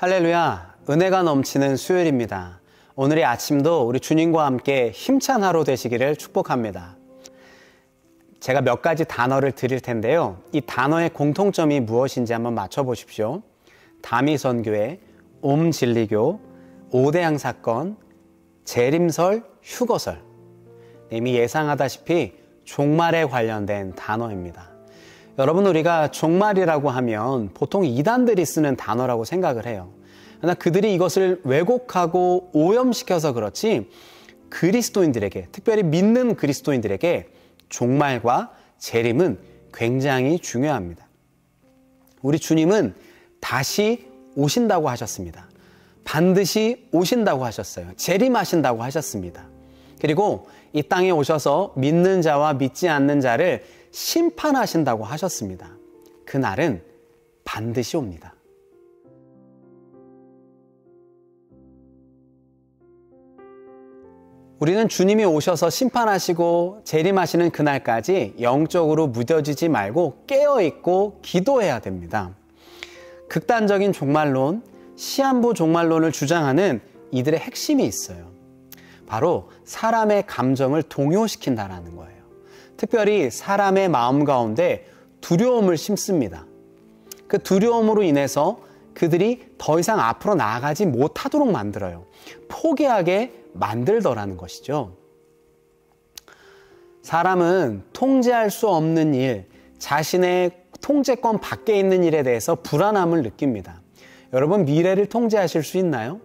할렐루야, 은혜가 넘치는 수요일입니다. 오늘의 아침도 우리 주님과 함께 힘찬 하루 되시기를 축복합니다. 제가 몇 가지 단어를 드릴 텐데요. 이 단어의 공통점이 무엇인지 한번 맞춰보십시오. 다미선교회, 옴진리교, 오대양 사건, 재림설, 휴거설. 이미 예상하다시피 종말에 관련된 단어입니다. 여러분, 우리가 종말이라고 하면 보통 이단들이 쓰는 단어라고 생각을 해요. 그러나 그들이 이것을 왜곡하고 오염시켜서 그렇지 그리스도인들에게, 특별히 믿는 그리스도인들에게 종말과 재림은 굉장히 중요합니다. 우리 주님은 다시 오신다고 하셨습니다. 반드시 오신다고 하셨어요. 재림하신다고 하셨습니다. 그리고 이 땅에 오셔서 믿는 자와 믿지 않는 자를 심판하신다고 하셨습니다. 그날은 반드시 옵니다. 우리는 주님이 오셔서 심판하시고 재림하시는 그날까지 영적으로 무뎌지지 말고 깨어있고 기도해야 됩니다. 극단적인 종말론, 시한부 종말론을 주장하는 이들의 핵심이 있어요. 바로 사람의 감정을 동요시킨다라는 거예요. 특별히 사람의 마음 가운데 두려움을 심습니다. 그 두려움으로 인해서 그들이 더 이상 앞으로 나아가지 못하도록 만들어요. 포기하게 만들더라는 것이죠. 사람은 통제할 수 없는 일, 자신의 통제권 밖에 있는 일에 대해서 불안함을 느낍니다. 여러분, 미래를 통제하실 수 있나요?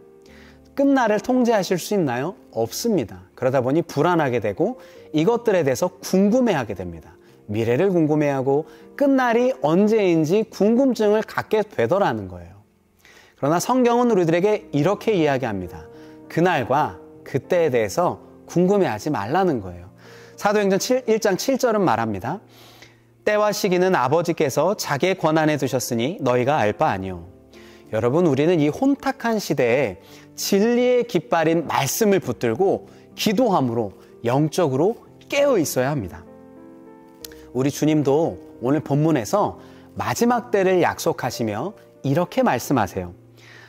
끝날을 통제하실 수 있나요? 없습니다. 그러다 보니 불안하게 되고 이것들에 대해서 궁금해하게 됩니다. 미래를 궁금해하고 끝날이 언제인지 궁금증을 갖게 되더라는 거예요. 그러나 성경은 우리들에게 이렇게 이야기합니다. 그날과 그때에 대해서 궁금해하지 말라는 거예요. 사도행전 1장 7절은 말합니다. 때와 시기는 아버지께서 자기의 권한에 두셨으니 너희가 알 바 아니오. 여러분, 우리는 이 혼탁한 시대에 진리의 깃발인 말씀을 붙들고 기도함으로 영적으로 깨어 있어야 합니다. 우리 주님도 오늘 본문에서 마지막 때를 약속하시며 이렇게 말씀하세요.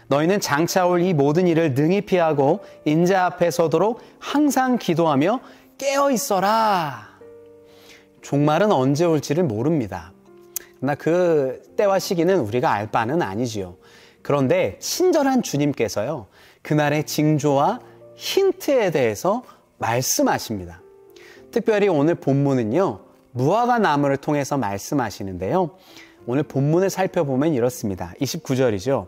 너희는 장차 올 이 모든 일을 능히 피하고 인자 앞에 서도록 항상 기도하며 깨어 있어라. 종말은 언제 올지를 모릅니다. 그러나 그 때와 시기는 우리가 알 바는 아니지요. 그런데 친절한 주님께서요, 그날의 징조와 힌트에 대해서 말씀하십니다. 특별히 오늘 본문은요, 무화과 나무를 통해서 말씀하시는데요. 오늘 본문을 살펴보면 이렇습니다. 29절이죠.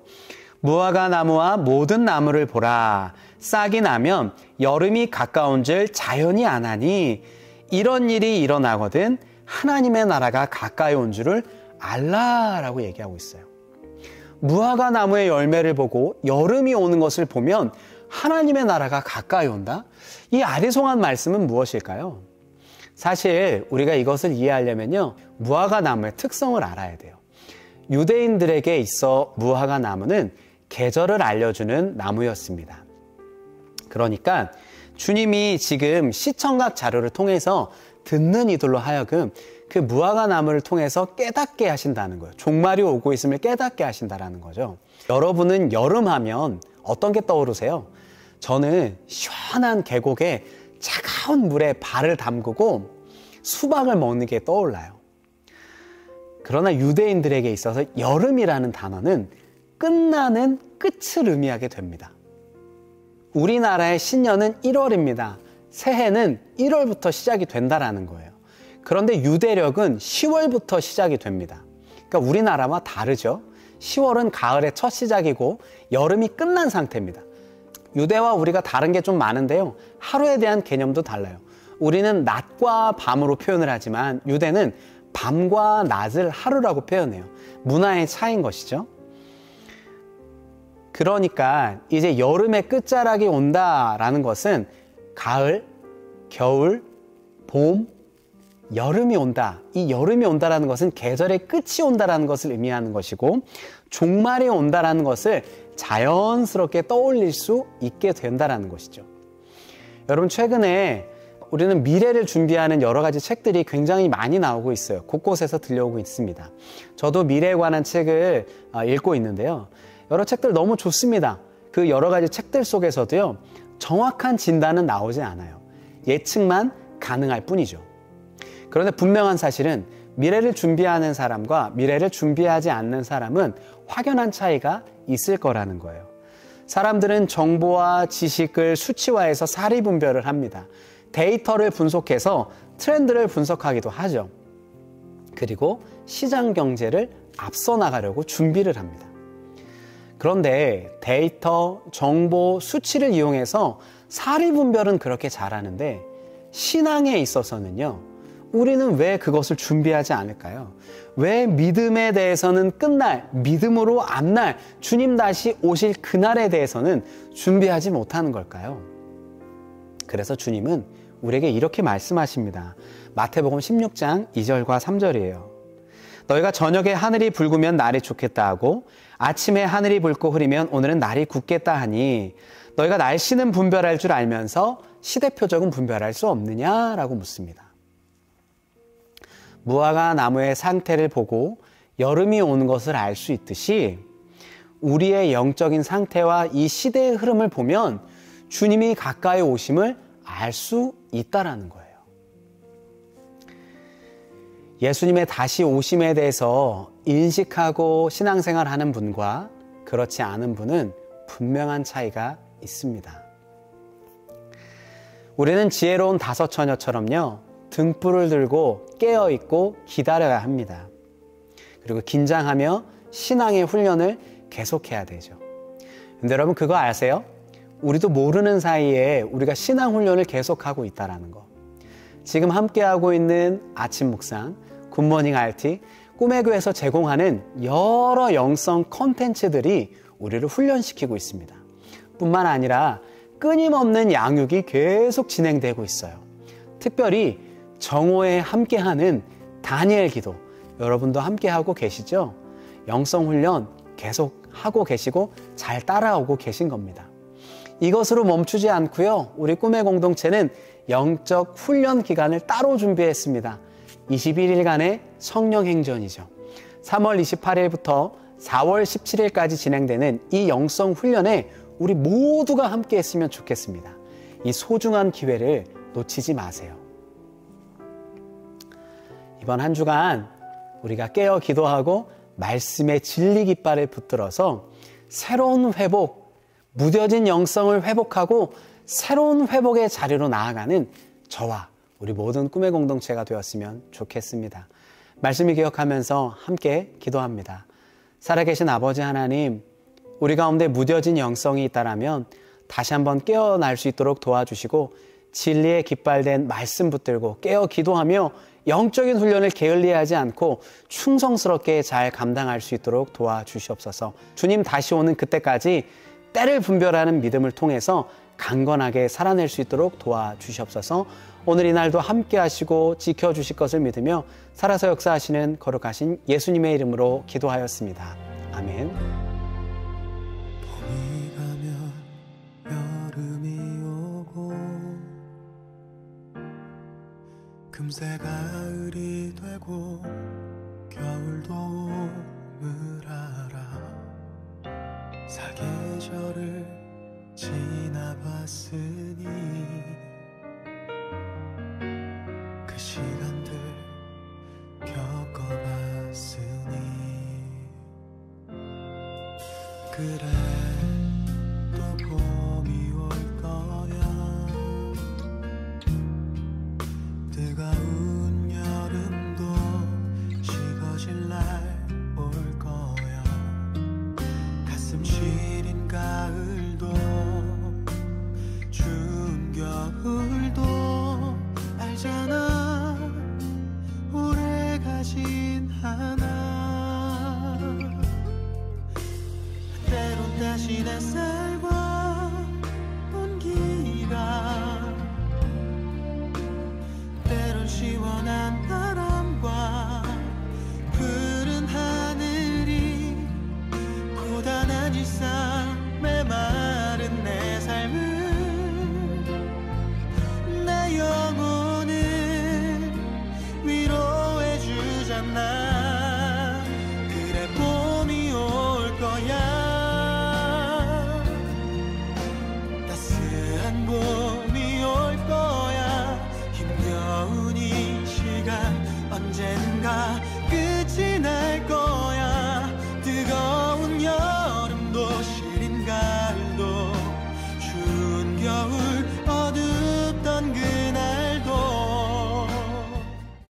무화과 나무와 모든 나무를 보라. 싹이 나면 여름이 가까운 줄 자연이 아나니 이런 일이 일어나거든 하나님의 나라가 가까이 온 줄을 알라라고 얘기하고 있어요. 무화과 나무의 열매를 보고 여름이 오는 것을 보면 하나님의 나라가 가까이 온다? 이 아리송한 말씀은 무엇일까요? 사실 우리가 이것을 이해하려면요, 무화과 나무의 특성을 알아야 돼요. 유대인들에게 있어 무화과 나무는 계절을 알려주는 나무였습니다. 그러니까 주님이 지금 시청각 자료를 통해서 듣는 이들로 하여금 그 무화과 나무를 통해서 깨닫게 하신다는 거예요. 종말이 오고 있음을 깨닫게 하신다는 거죠. 여러분은 여름하면 어떤 게 떠오르세요? 저는 시원한 계곡에 차가운 물에 발을 담그고 수박을 먹는 게 떠올라요. 그러나 유대인들에게 있어서 여름이라는 단어는 끝나는 끝을 의미하게 됩니다. 우리나라의 신년은 1월입니다. 새해는 1월부터 시작이 된다라는 거예요. 그런데 유대력은 10월부터 시작이 됩니다. 그러니까 우리나라와 다르죠. 10월은 가을의 첫 시작이고 여름이 끝난 상태입니다. 유대와 우리가 다른 게 좀 많은데요. 하루에 대한 개념도 달라요. 우리는 낮과 밤으로 표현을 하지만 유대는 밤과 낮을 하루라고 표현해요. 문화의 차이인 것이죠. 그러니까 이제 여름의 끝자락이 온다라는 것은 가을, 겨울, 봄, 여름이 온다. 이 여름이 온다라는 것은 계절의 끝이 온다라는 것을 의미하는 것이고, 종말이 온다라는 것을 자연스럽게 떠올릴 수 있게 된다라는 것이죠. 여러분, 최근에 우리는 미래를 준비하는 여러 가지 책들이 굉장히 많이 나오고 있어요. 곳곳에서 들려오고 있습니다. 저도 미래에 관한 책을 읽고 있는데요. 여러 책들 너무 좋습니다. 그 여러 가지 책들 속에서도요, 정확한 진단은 나오지 않아요. 예측만 가능할 뿐이죠. 그런데 분명한 사실은 미래를 준비하는 사람과 미래를 준비하지 않는 사람은 확연한 차이가 있을 거라는 거예요. 사람들은 정보와 지식을 수치화해서 사리 분별을 합니다. 데이터를 분석해서 트렌드를 분석하기도 하죠. 그리고 시장 경제를 앞서 나가려고 준비를 합니다. 그런데 데이터, 정보, 수치를 이용해서 사리 분별은 그렇게 잘하는데 신앙에 있어서는요, 우리는 왜 그것을 준비하지 않을까요? 왜 믿음에 대해서는 끝날, 믿음으로 앞날, 주님 다시 오실 그날에 대해서는 준비하지 못하는 걸까요? 그래서 주님은 우리에게 이렇게 말씀하십니다. 마태복음 16장 2절과 3절이에요. 너희가 저녁에 하늘이 붉으면 날이 좋겠다 하고 아침에 하늘이 붉고 흐리면 오늘은 날이 굳겠다 하니 너희가 날씨는 분별할 줄 알면서 시대 표적은 분별할 수 없느냐라고 묻습니다. 무화과 나무의 상태를 보고 여름이 오는 것을 알 수 있듯이 우리의 영적인 상태와 이 시대의 흐름을 보면 주님이 가까이 오심을 알 수 있다라는 거예요. 예수님의 다시 오심에 대해서 인식하고 신앙생활하는 분과 그렇지 않은 분은 분명한 차이가 있습니다. 우리는 지혜로운 다섯 처녀처럼요, 등불을 들고 깨어있고 기다려야 합니다. 그리고 긴장하며 신앙의 훈련을 계속해야 되죠. 근데 여러분 그거 아세요? 우리도 모르는 사이에 우리가 신앙 훈련을 계속하고 있다는 거. 지금 함께하고 있는 아침 묵상, 굿모닝 RT, 꿈의 교회에서 제공하는 여러 영성 콘텐츠들이 우리를 훈련시키고 있습니다. 뿐만 아니라 끊임없는 양육이 계속 진행되고 있어요. 특별히 정오에 함께하는 다니엘 기도, 여러분도 함께하고 계시죠? 영성 훈련 계속 하고 계시고 잘 따라오고 계신 겁니다. 이것으로 멈추지 않고요, 우리 꿈의 공동체는 영적 훈련 기간을 따로 준비했습니다. 21일간의 성령 행전이죠. 3월 28일부터 4월 17일까지 진행되는 이 영성 훈련에 우리 모두가 함께 했으면 좋겠습니다. 이 소중한 기회를 놓치지 마세요. 이번 한 주간 우리가 깨어 기도하고 말씀의 진리 깃발을 붙들어서 새로운 회복, 무뎌진 영성을 회복하고 새로운 회복의 자리로 나아가는 저와 우리 모든 꿈의 공동체가 되었으면 좋겠습니다. 말씀을 기억하면서 함께 기도합니다. 살아계신 아버지 하나님, 우리 가운데 무뎌진 영성이 있다라면 다시 한번 깨어날 수 있도록 도와주시고 진리에 깃발된 말씀 붙들고 깨어 기도하며 영적인 훈련을 게을리하지 않고 충성스럽게 잘 감당할 수 있도록 도와주시옵소서. 주님 다시 오는 그때까지 때를 분별하는 믿음을 통해서 강건하게 살아낼 수 있도록 도와주시옵소서. 오늘 이 날도 함께 하시고 지켜주실 것을 믿으며 살아서 역사하시는 거룩하신 예수님의 이름으로 기도하였습니다. 아멘. 봄이 가면 여름이 오고 금세 가을이 되고 겨울도 오물 알아. 사계절을 지나봤으니 그 시간들 겪어봤으니 그래 또 봄이 올 거야. 뜨거운 여름도 식어질 날 올 거야. 가슴 시린 가을도 추운 겨울도 알잖아. 오래 가진 않아. 때론 다시 햇살과 온기가 때론 시원한 바람과 푸른 하늘이 고단한 일상에 마른 내 삶을 내 영혼을 위로해 주잖아. 그래 봄이 올 거야. 내가